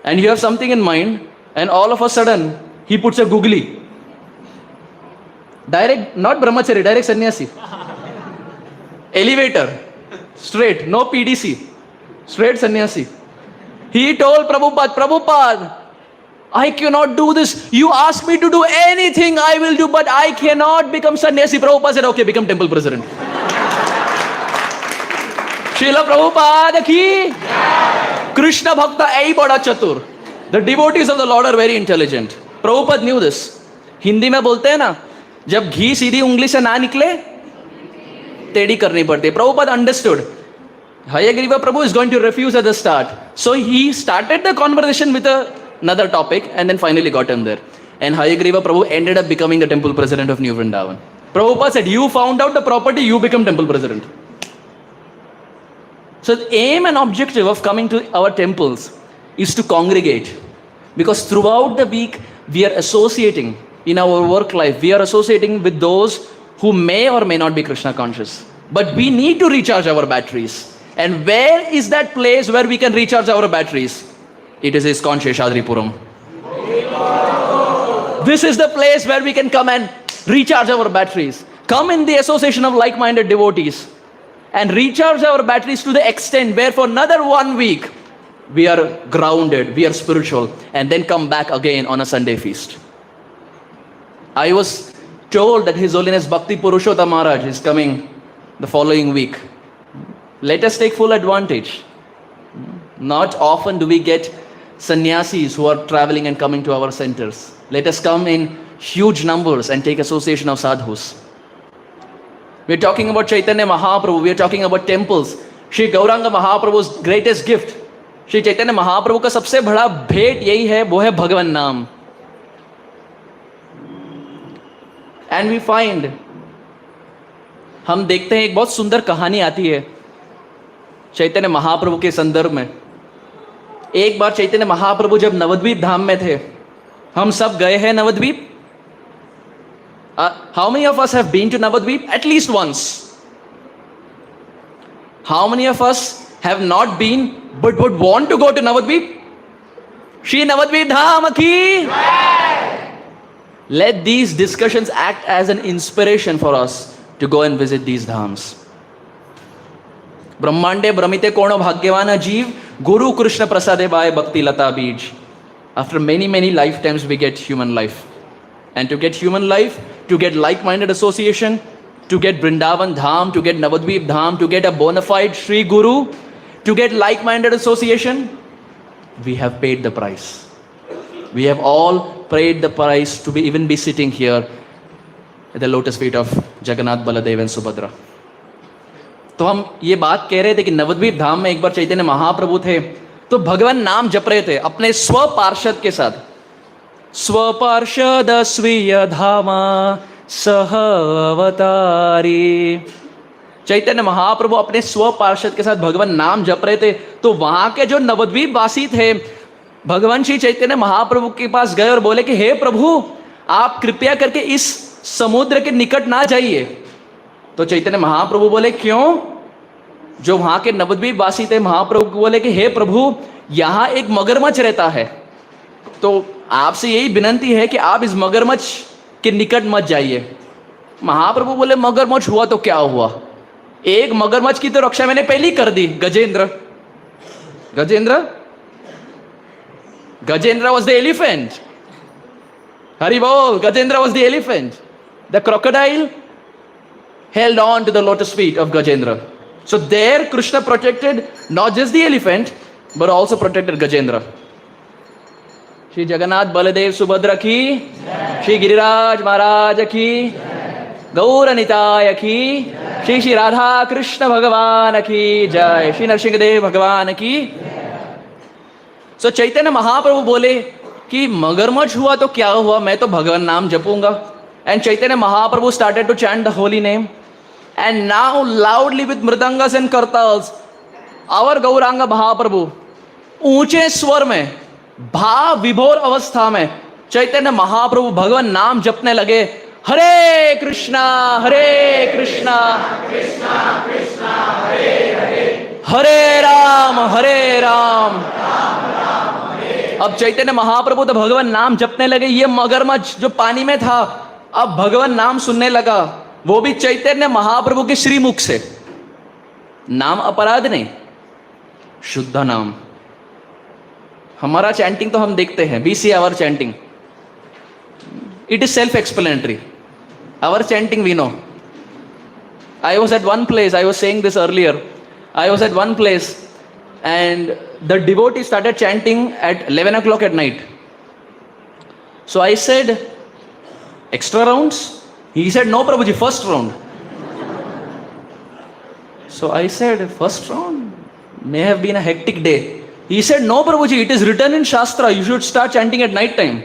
and you have something in mind, and all of a sudden, he puts a googly. Direct, not brahmachari, direct sannyasi. Elevator, straight, no PDC, straight sannyasi. He told Prabhupada, Prabhupada, I cannot do this. You ask me to do anything, I will do, but I cannot become sannyasi. Prabhupada said, okay, become temple president. Srila Prabhupada ki Krishna Bhakta ai bada chatur. The devotees of the Lord are very intelligent. Prabhupada knew this. Hindi में बोलते हैं ना, जब घी सीधी उंगली से ना निकले टेढ़ी करनी पड़ती है. Prabhupada understood. Hayagriva Prabhu is going to refuse at the start. So he started the conversation with another topic and then finally got him there. And Hayagriva Prabhu ended up becoming the temple president of New Vrindavan. Prabhupada said, you found out the property, you become temple president. So the aim and objective of coming to our temples is to congregate. Because throughout the week, we are associating in our work life, we are associating with those who may or may not be Krishna conscious. But we need to recharge our batteries. And where is that place where we can recharge our batteries? It is ISKCON Seshadripuram. This is the place where we can come and recharge our batteries. Come in the association of like-minded devotees and recharge our batteries to the extent where for another 1 week, we are grounded, we are spiritual, and then come back again on a Sunday feast. I was told that His Holiness Bhakti Purushottam Maharaj is coming the following week. Let us take full advantage. Not often do we get sannyasis who are traveling and coming to our centers. Let us come in huge numbers and take association of sadhus. We are talking about Chaitanya Mahaprabhu, we are talking about temples. Shri Gauranga Mahaprabhu's greatest gift, Shri Chaitanya Mahaprabhu का सबसे बड़ा भेंट यही है, वो है भगवान नाम. And we find, हम देखते हैं एक बहुत सुंदर कहानी आती है चैतन्य महाप्रभु के संदर्भ में. एक बार चैतन्य महाप्रभु जब नवद्वीप धाम में थे, हम सब गए हैं Nabadwip. How many of us have been to Navadvip? At least once. How many of us have not been but would want to go to Navadvip? Shri Navadvip Dham ki. Let these discussions act as an inspiration for us to go and visit these dhams. Brahmande Brahmite Kono Bhagyavana Jeev Guru Krishna Prasade Bhai Bhakti Lata Bij. After many lifetimes we get human life. And to get human life, to get like-minded association, to get Vrindavan Dham, to get Navadvip Dham, to get a bona fide Sri Guru, to get like-minded association, we have paid the price. We have all paid the price to even be sitting here at the lotus feet of Jagannath, Baladev and Subhadra. तो हम ये बात कह रहे थे कि नवद्वीप धाम में एक बार चैतन्य महाप्रभु थे, तो भगवान नाम जप रहे थे अपने स्व पार्षद के साथ. स्वपार्षद स्वीय धामा सह अवतारी. चैतन्य महाप्रभु अपने स्व पार्षद के साथ भगवान नाम जप रहे थे, तो वहां के जो नवद्वीप वासी थे, भगवान श्री चैतन्य महाप्रभु के पास गए और बोले कि हे प्रभु, आप कृपया करके इस समुद्र के निकट ना जाइए. तो चैतन्य महाप्रभु बोले क्यों? जो वहां के नवद्वीप वासी थे, महाप्रभु को बोले कि हे प्रभु, यहाँ एक मगरमच्छ रहता है, तो आपसे यही विनंती है कि आप इस मगरमच्छ के निकट मत जाइए. महाप्रभु बोले मगरमच्छ हुआ तो क्या हुआ, एक मगरमच्छ की तो रक्षा मैंने पहले कर दी. Gajendra was the elephant. Hari bol, Gajendra was the elephant. The crocodile held on to the lotus feet of Gajendra. So there Krishna protected not just the elephant but also protected Gajendra. Shri Jagannath Baladev Subhadra ki, Shri Giriraj Maharaj ki, Gaura Nitaya ki, Shri Radha Krishna Bhagavan ki jai, Shri Narsingadev Bhagavan ki. So Chaitanya Mahaprabhu बोले कि मगरमच्छ हुआ तो क्या हुआ, मैं तो भगवान नाम जपूंगा. And Chaitanya Mahaprabhu started to chant the holy name. And now loudly with mridangas and kartals, our Gauranga Mahaprabhu ऊंचे स्वर में भाव विभोर अवस्था में चैतन्य महाप्रभु भगवान नाम जपने लगे, हरे कृष्णा कृष्णा कृष्णा हरे राम अब चैतन्य महाप्रभु तो भगवान नाम जपने लगे, ये मगरमच्छ जो पानी में था अब भगवान नाम सुनने लगा, वो भी चैतन्य महाप्रभु के श्रीमुख से। नाम अपराध नहीं, शुद्ध नाम। हमारा चैंटिंग तो हम देखते हैं, we see our chanting, it is self explanatory. Our chanting we know. I was at one place, I was saying this earlier, I was at one place and the devotee started chanting at 11 o'clock at night. So I said, extra rounds? He said, no Prabhuji, first round. So I said, first round? May have been a hectic day. He said, no Prabhuji, it is written in Shastra, you should start chanting at night time.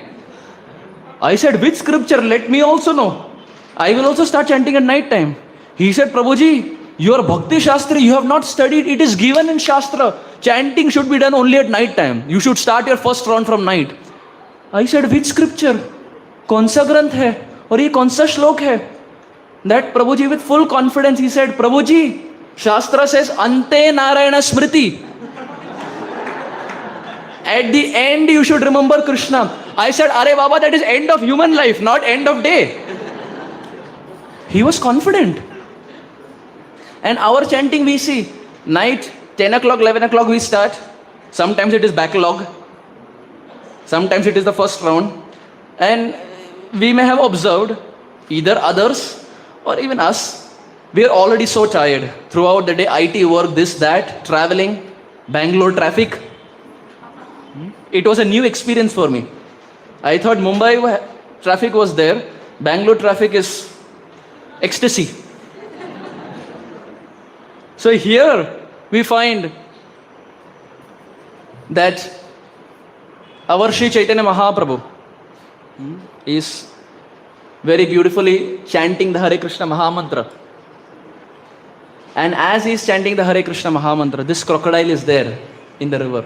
I said, which scripture? Let me also know. I will also start chanting at night time. He said, Prabhuji, you are Bhakti Shastri, you have not studied, it is given in Shastra. Chanting should be done only at night time. You should start your first round from night. I said, which scripture? कौन सा ग्रंथ है और ये कौन सा श्लोक है? That Prabhuji with full confidence he said, Prabhuji, Shastra says ante Narayana Smriti. At the end you should remember Krishna. I said, Are Baba, that is end of human life, not end of day. He was confident. And our chanting we see, night, 10 o'clock, 11 o'clock we start. Sometimes it is backlog. Sometimes it is the first round. And we may have observed, either others or even us, we are already so tired. Throughout the day, IT work, this, that, traveling, Bangalore traffic. It was a new experience for me. I thought Mumbai traffic was there. Bangalore traffic is ecstasy. So here we find that our Sri Chaitanya Mahaprabhu is very beautifully chanting the Hare Krishna Mahamantra. And as he is chanting the Hare Krishna Mahamantra, this crocodile is there in the river.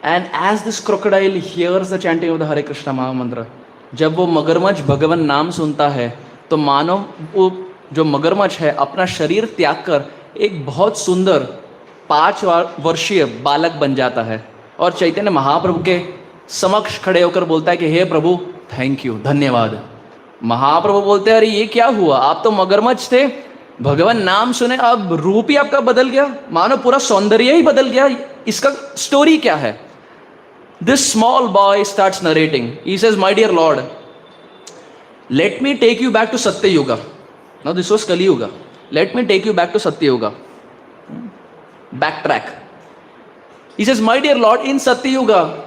And as this crocodile hears the chanting of the Hare Krishna Mahamantra, जब वो मगरमच्छ भगवान नाम सुनता है तो मानो वो जो मगरमच्छ है अपना शरीर त्याग कर एक बहुत सुंदर 5 वर्षीय बालक बन जाता है और चैतन्य महाप्रभु के समक्ष खड़े होकर बोलता है कि हे प्रभु, थैंक यू, धन्यवाद। महाप्रभु बोलते हैं, अरे ये क्या हुआ, आप तो मगरमच्छ थे, भगवान नाम सुने, अब रूप ही आपका बदल गया, मानो पूरा सौंदर्य ही बदल गया, इसका स्टोरी क्या है? This small boy starts narrating. He says, my dear Lord, let me take you back to Satya Yuga. Now this was Kali Yuga. Let me take you back to Satya Yuga. Backtrack. He says, my dear Lord, in Satya Yuga,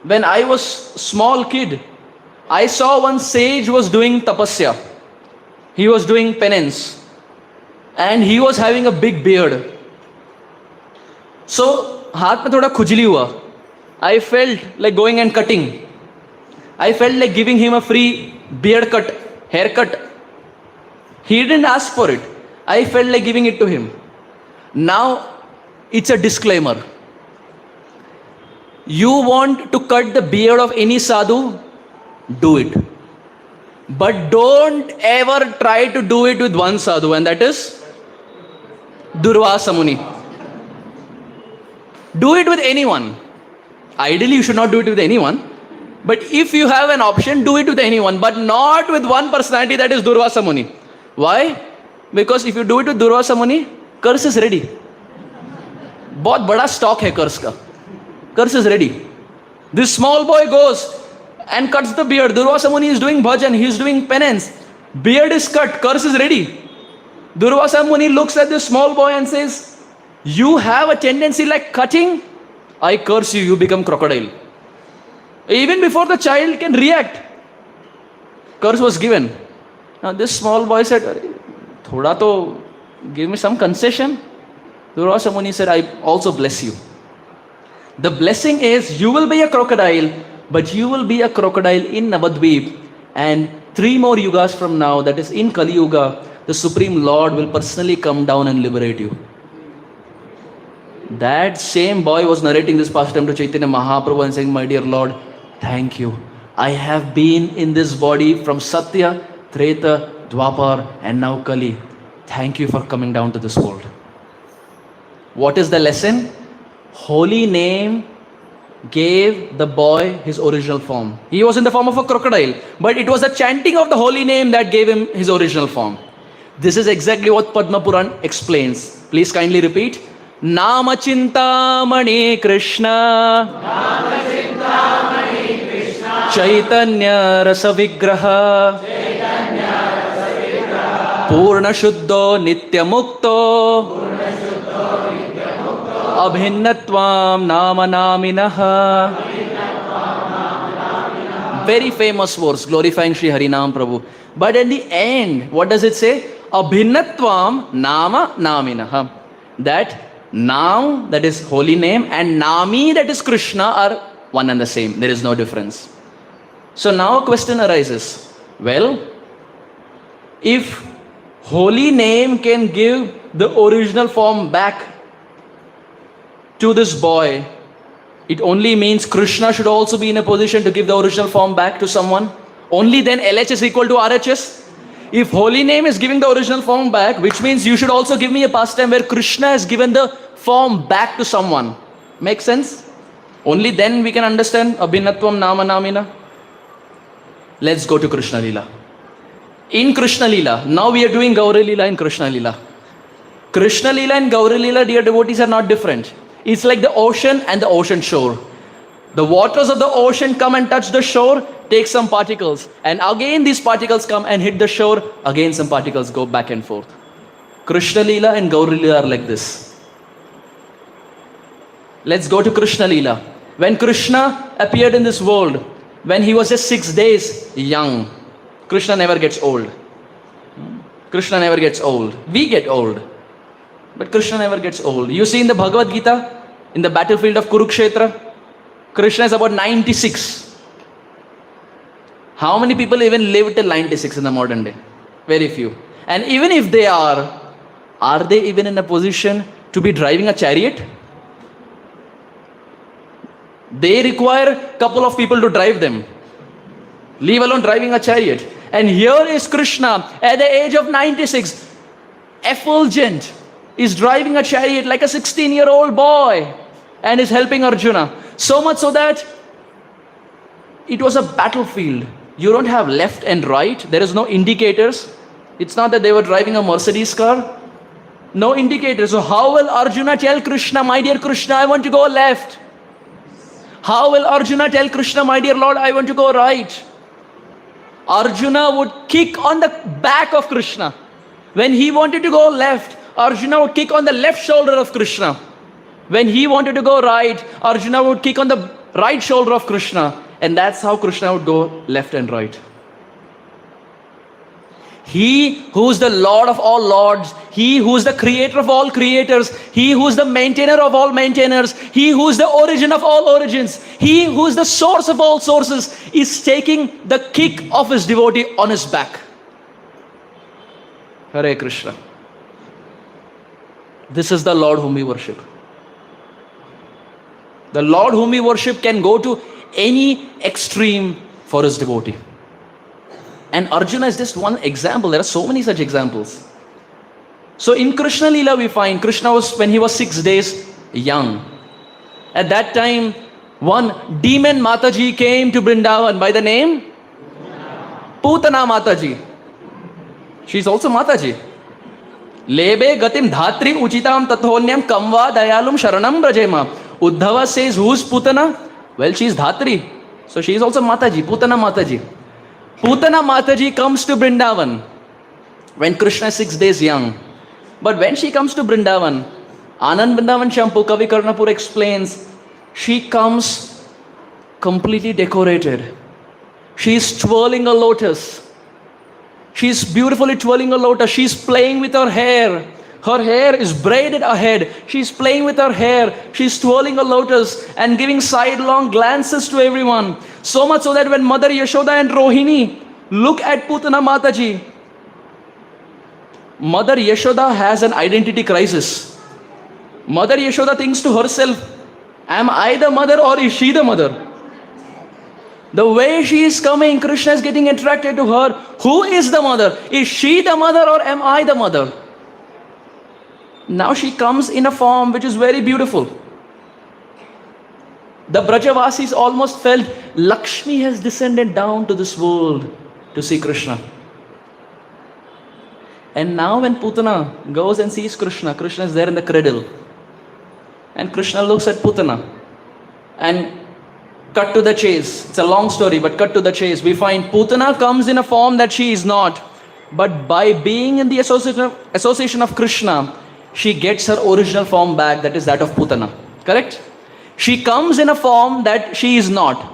when I was small kid, I saw one sage was doing tapasya. He was doing penance. And he was having a big beard. So, हाथ में थोड़ा खुजली हुआ. I felt like going and cutting. I felt like giving him a free beard cut, haircut. He didn't ask for it. I felt like giving it to him. Now, it's a disclaimer. You want to cut the beard of any sadhu? Do it. But don't ever try to do it with one sadhu, and that is Durvasa Muni. Do it with anyone. Ideally, you should not do it with anyone. But if you have an option, do it with anyone, but not with one personality, that is Durvasa Muni. Why? Because if you do it with Durvasa Muni, curse is ready. बहुत बड़ा stock है curse का. Curse is ready. This small boy goes and cuts the beard. Durvasa Muni is doing bhajan, he is doing penance. Beard is cut, curse is ready. Durvasa Muni looks at this small boy and says, you have a tendency like cutting, I curse you, you become crocodile. Even before the child can react, curse was given. Now this small boy said, thoda to give me some concession. Durvasa Muni said, I also bless you. The blessing is you will be a crocodile, but you will be a crocodile in Navadvip, and 3 more yugas from now, that is in Kali Yuga, the Supreme Lord will personally come down and liberate you. That same boy was narrating this pastime to Chaitanya Mahaprabhu and saying, my dear Lord, thank you. I have been in this body from Satya, Treta, Dwapar and now Kali. Thank you for coming down to this world. What is the lesson? Holy name gave the boy his original form. He was in the form of a crocodile, but it was the chanting of the holy name that gave him his original form. This is exactly what Padma Puran explains. Please kindly repeat. Nama Chintamani Krishna Chaitanya Rasa Vigraha Purna Shuddho Nitya Mukto Abhinnatvam Nama Naminaha. Very famous verse glorifying Sri Harinam Prabhu. But at the end, what does it say? Abhinnatvam Nama Naminaha. That Nam, that is holy name, and Nami, that is Krishna, are one and the same. There is no difference. So now a question arises. Well, if holy name can give the original form back to this boy, it only means Krishna should also be in a position to give the original form back to someone. Only then LH is equal to RHS. If holy name is giving the original form back, which means you should also give me a pastime where Krishna has given the form back to someone. Make sense? Only then we can understand Abhinatvam Nama Namina. Let's go to Krishna Leela. In Krishna Leela, now we are doing Gaura Leela in Krishna Leela. Krishna Leela and Gaura Leela, dear devotees, are not different. It's like the ocean and the ocean shore. The waters of the ocean come and touch the shore, take some particles, and again these particles come and hit the shore, again some particles go back and forth. Krishna Leela and Gaura Leela are like this. Let's go to Krishna Leela. When Krishna appeared in this world, when he was just 6 days young, Krishna never gets old. Krishna never gets old. We get old. But Krishna never gets old. You see in the Bhagavad Gita, in the battlefield of Kurukshetra, Krishna is about 96. How many people even live till 96 in the modern day? Very few. And even if they are they even in a position to be driving a chariot? They require a couple of people to drive them, leave alone driving a chariot. And here is Krishna at the age of 96, effulgent, is driving a chariot like a 16-year-old boy and is helping Arjuna. So much so that it was a battlefield. You don't have left and right. There is no indicators. It's not that they were driving a Mercedes car. No indicators. So how will Arjuna tell Krishna, my dear Krishna, I want to go left? How will Arjuna tell Krishna, my dear Lord, I want to go right? Arjuna would kick on the back of Krishna. When he wanted to go left, Arjuna would kick on the left shoulder of Krishna. When he wanted to go right, Arjuna would kick on the right shoulder of Krishna. And that's how Krishna would go left and right. He who is the Lord of all lords, He who is the creator of all creators, He who is the maintainer of all maintainers, He who is the origin of all origins, He who is the source of all sources, is taking the kick of His devotee on His back. Hare Krishna. This is the Lord whom we worship. The Lord whom we worship can go to any extreme for His devotee. And Arjuna is just one example. There are so many such examples. So in Krishna Leela we find Krishna was, when he was 6 days young. At that time, one demon Mataji came to Vrindavan by the name Putana Mataji. She is also Mataji. Lebe gatim dhatri uchitam tathonyam kamva dayalum sharanam brajema. Uddhava says, who's Putana? Well, she is Dhatri. So she is also Mataji, Putana Mataji. Putana Mataji comes to Vrindavan when Krishna is 6 days young. But when she comes to Vrindavan, Anand Vrindavan Shampu Kavi Karnapur explains, she comes completely decorated. She is twirling a lotus. She is beautifully twirling a lotus. She is playing with her hair. Her hair is braided ahead. She is playing with her hair. She is twirling a lotus and giving sidelong glances to everyone. So much so that when Mother Yashoda and Rohini look at Putana Mataji, Mother Yashoda has an identity crisis. Mother Yashoda thinks to herself, am I the mother or is she the mother? The way she is coming, Krishna is getting attracted to her. Who is the mother? Is she the mother or am I the mother? Now she comes in a form which is very beautiful. The Brajavasis almost felt Lakshmi has descended down to this world to see Krishna. And now when Putana goes and sees Krishna, Krishna is there in the cradle. And Krishna looks at Putana. And cut to the chase. It's a long story, but cut to the chase. We find Putana comes in a form that she is not. But by being in the association of Krishna, she gets her original form back, that is that of Putana. Correct? She comes in a form that she is not.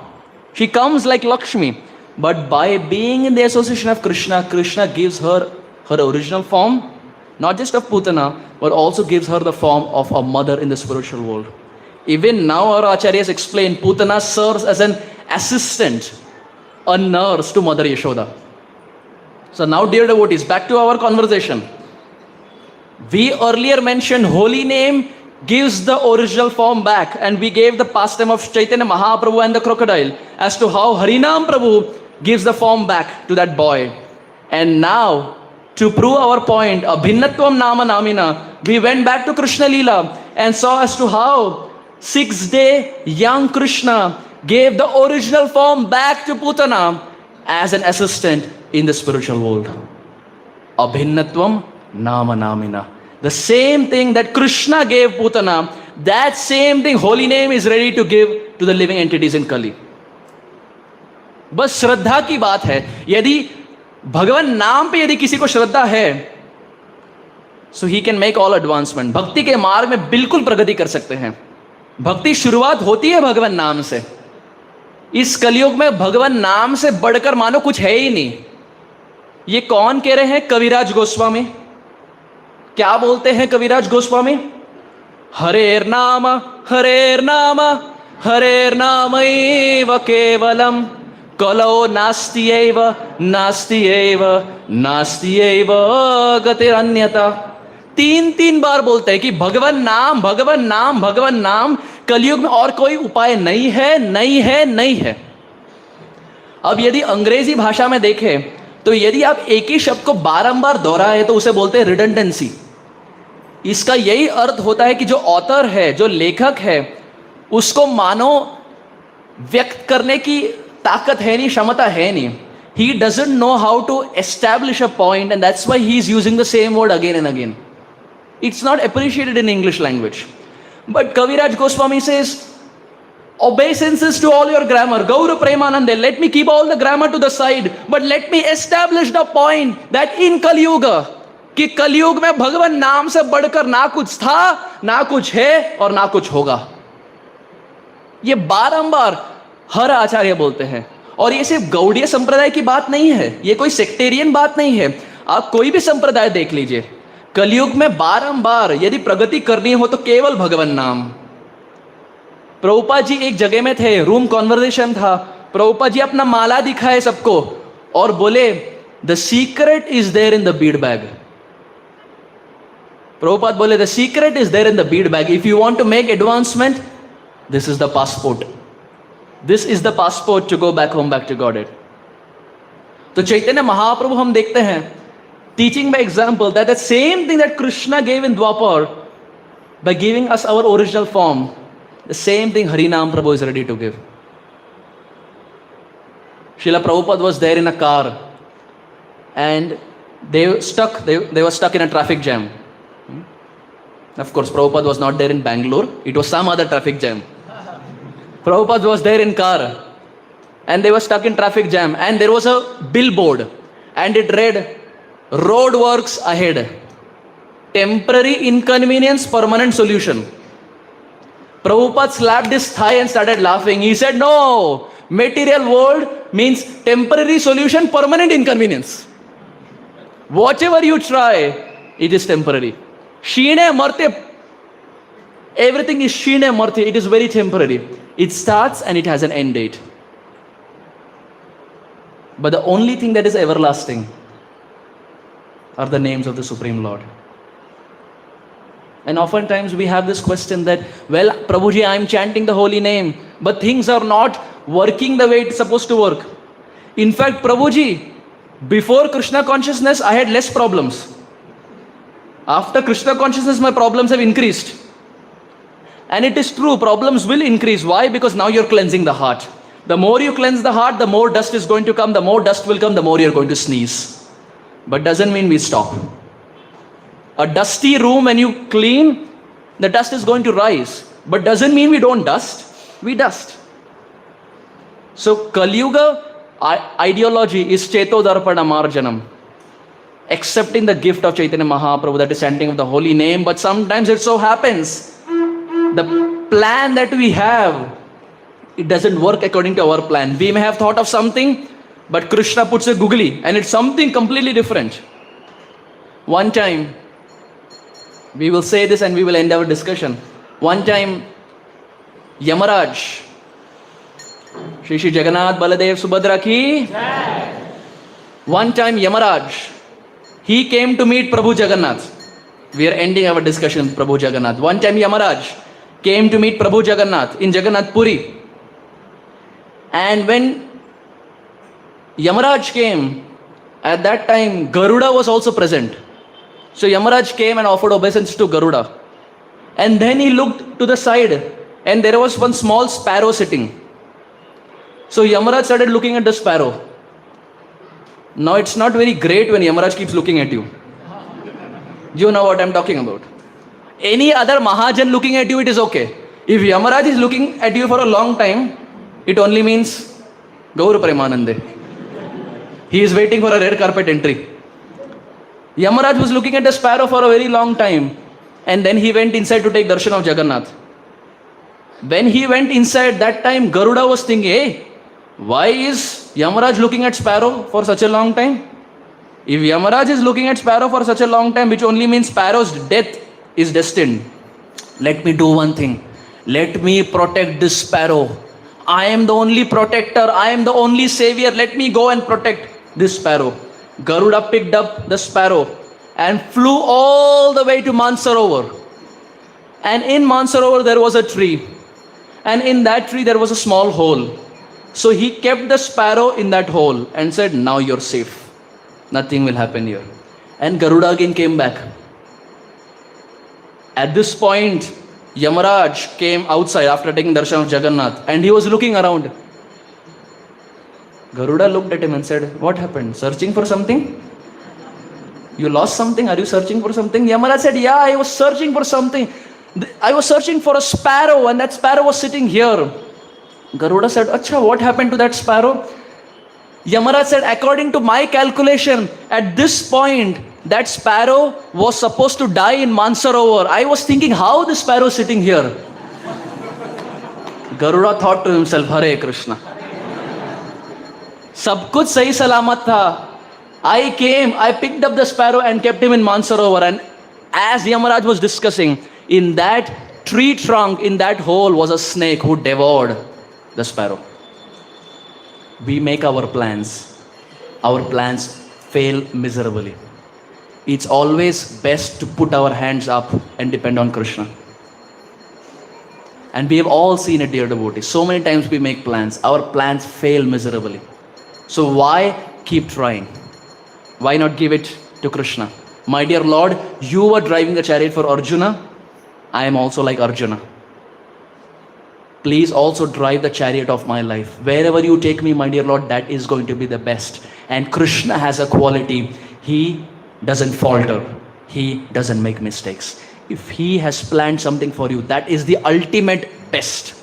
She comes like Lakshmi. But by being in the association of Krishna, Krishna gives her her original form, not just of Putana, but also gives her the form of a mother in the spiritual world. Even now our acharyas explain, Putana serves as an assistant, a nurse to Mother Yashoda. So now dear devotees, back to our conversation. We earlier mentioned holy name gives the original form back, and we gave the pastime of Chaitanya Mahaprabhu and the crocodile as to how Harinam Prabhu gives the form back to that boy. And now, to prove our point, Abhinnatvam Nama Namina, we went back to Krishna Leela and saw as to how 6-day young Krishna gave the original form back to Putana as an assistant in the spiritual world. Abhinnatvam Nama Namina. The same thing that Krishna gave Putana, that same thing holy name is ready to give to the living entities in Kali. बस श्रद्धा की बात है. यदि भगवान नाम पे यदि किसी को श्रद्धा है, so he can make all advancement. भक्ति के मार्ग में बिल्कुल प्रगति कर सकते हैं. भक्ति शुरुआत होती है भगवान नाम से. इस कलयुग में भगवान नाम से बढ़कर मानो कुछ है ही नहीं. ये कौन कह रहे हैं? कविराज गोस्वामी. क्या बोलते हैं कविराज गोस्वामी? हरेर नाम हरेर नाम हरेर नामैव केवलम कलो नास्त्यैव नास्त्यैव नास्त्यैव गतिरन्यथा. 3 बार बोलते हैं कि भगवान नाम भगवान नाम भगवान नाम, कलयुग में और कोई उपाय नहीं है, नहीं है, नहीं है. अब यदि अंग्रेजी भाषा में देखें तो यदि आप एक ही शब्द को बारंबार दोहराए तो उसे बोलते हैं रिडंडेंसी. इसका यही अर्थ होता है कि जो ऑथर है, जो लेखक है, उसको मानो व्यक्त करने की ताकत है नहीं, क्षमता है नहीं. He doesn't know how to establish a point, and that's why he is using the same word again and again. It's not appreciated in English language. But Kaviraj Goswami says, obeisances to all your grammar. Gaura Premanande, let me keep all the grammar to the side, but let me establish the point that in Kali Yuga, कि कलयुग में भगवान नाम से बढ़कर ना कुछ था, ना कुछ है और ना कुछ होगा. ये बारंबार हर आचार्य बोलते हैं. और ये सिर्फ गौड़ीय संप्रदाय की बात नहीं है, ये कोई सेक्टेरियन बात नहीं है. आप कोई भी संप्रदाय देख लीजिए, कलयुग में बारंबार यदि प्रगति करनी हो तो केवल भगवान नाम. प्रभुपाद जी एक जगह में थे, रूम कॉन्वर्सेशन था. प्रभुपाद जी अपना माला दिखाए सबको और बोले, the secret is there in the bead bag. Prabhupada बोले, the secret is there in the bead bag. If you want to make advancement, this is the passport. This is the passport to go back home, back to God. तो चैतन्य महाप्रभु हम देखते हैं teaching by example that the same thing that Krishna gave in Dwapar by giving us our original form, the same thing Harinam Prabhu is ready to give. Srila Prabhupada was there in a car and they were stuck in a traffic jam. Of course, Prabhupada was not there in Bangalore, it was some other traffic jam. Prabhupada was there in car and they were stuck in traffic jam, and there was a billboard and it read, road works ahead, temporary inconvenience, permanent solution. Prabhupada slapped his thigh and started laughing. He said, no, material world means temporary solution, permanent inconvenience. Whatever you try, it is temporary. Shine marte, everything is shine marte, it is very temporary. It starts and it has an end date. But the only thing that is everlasting are the names of the Supreme Lord. And oftentimes we have this question that, well, Prabhuji, I am chanting the holy name, but things are not working the way it's supposed to work. In fact, Prabhuji, before Krishna consciousness, I had less problems. After Krishna consciousness, my problems have increased. And it is true, problems will increase. Why? Because now you're cleansing the heart. The more you cleanse the heart, the more dust is going to come. The more dust will come, the more you're going to sneeze. But doesn't mean we stop. A dusty room, when you clean, the dust is going to rise. But doesn't mean we don't dust. We dust. So Kali Yuga ideology is Cheto Darpana Marjanam. Accepting the gift of Chaitanya Mahaprabhu, that is chanting of the holy name. But sometimes it so happens, the plan that we have, it doesn't work according to our plan. We may have thought of something, but Krishna puts a googly and it's something completely different. One time, we will say this and we will end our discussion. One time, Yamaraj, Shri Shri Jagannath Baladev Subhadra ki. One time, Yamaraj, he came to meet Prabhu Jagannath. We are ending our discussion with Prabhu Jagannath. One time, Yamaraj came to meet Prabhu Jagannath in Jagannath Puri. And when Yamaraj came, at that time, Garuda was also present. So Yamaraj came and offered obeisance to Garuda. And then he looked to the side and there was one small sparrow sitting. So Yamaraj started looking at the sparrow. Now it's not very great when Yamaraj keeps looking at you. You know what I'm talking about. Any other Mahajan looking at you, it is okay. If Yamaraj is looking at you for a long time, it only means Gaur Premanande. He is waiting for a red carpet entry. Yamaraj was looking at the sparrow for a very long time. And then he went inside to take darshan of Jagannath. When he went inside, that time Garuda was thinking, hey, why is Yamaraj looking at sparrow for such a long time? If Yamaraj is looking at sparrow for such a long time, which only means sparrow's death is destined. Let me do one thing. Let me protect this sparrow. I am the only protector. I am the only savior. Let me go and protect this sparrow. Garuda picked up the sparrow and flew all the way to Mansarovar. And in Mansarovar there was a tree. And in that tree there was a small hole. So he kept the sparrow in that hole and said, now you're safe. Nothing will happen here. And Garuda again came back. At this point, Yamaraj came outside after taking darshan of Jagannath and he was looking around. Garuda looked at him and said, what happened? Searching for something? You lost something? Are you searching for something? Yamaraj said, yeah, I was searching for something. I was searching for a sparrow and that sparrow was sitting here. Garuda said, Acha, what happened to that sparrow? Yamaraj said, according to my calculation, at this point, that sparrow was supposed to die in Mansarovar. I was thinking, how the sparrow is sitting here? Garuda thought to himself, Hare Krishna. Sab kuch sahi salamat tha. I came, I picked up the sparrow and kept him in Mansarovar. And as Yamaraj was discussing, in that tree trunk, in that hole was a snake who devoured the sparrow. We make our plans. Our plans fail miserably. It's always best to put our hands up and depend on Krishna. And we have all seen it, dear devotees. So many times we make plans. Our plans fail miserably. So why keep trying? Why not give it to Krishna? My dear Lord, you were driving the chariot for Arjuna. I am also like Arjuna. Please also drive the chariot of my life. Wherever you take me, my dear Lord, that is going to be the best. And Krishna has a quality. He doesn't falter. He doesn't make mistakes. If he has planned something for you, that is the ultimate best.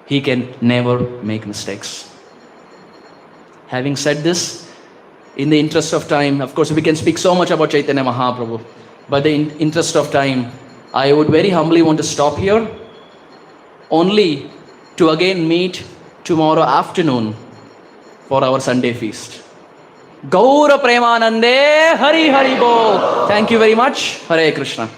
He can never make mistakes. Having said this, in the interest of time, of course, we can speak so much about Chaitanya Mahaprabhu. But in the interest of time, I would very humbly want to stop here, only to again meet tomorrow afternoon for our Sunday feast. Gaura Premanande, Hari Hari Bol. Thank you very much. Hare Krishna.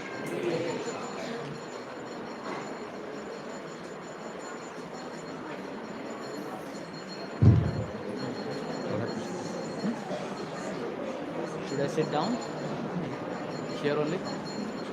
Should I sit down? Here only?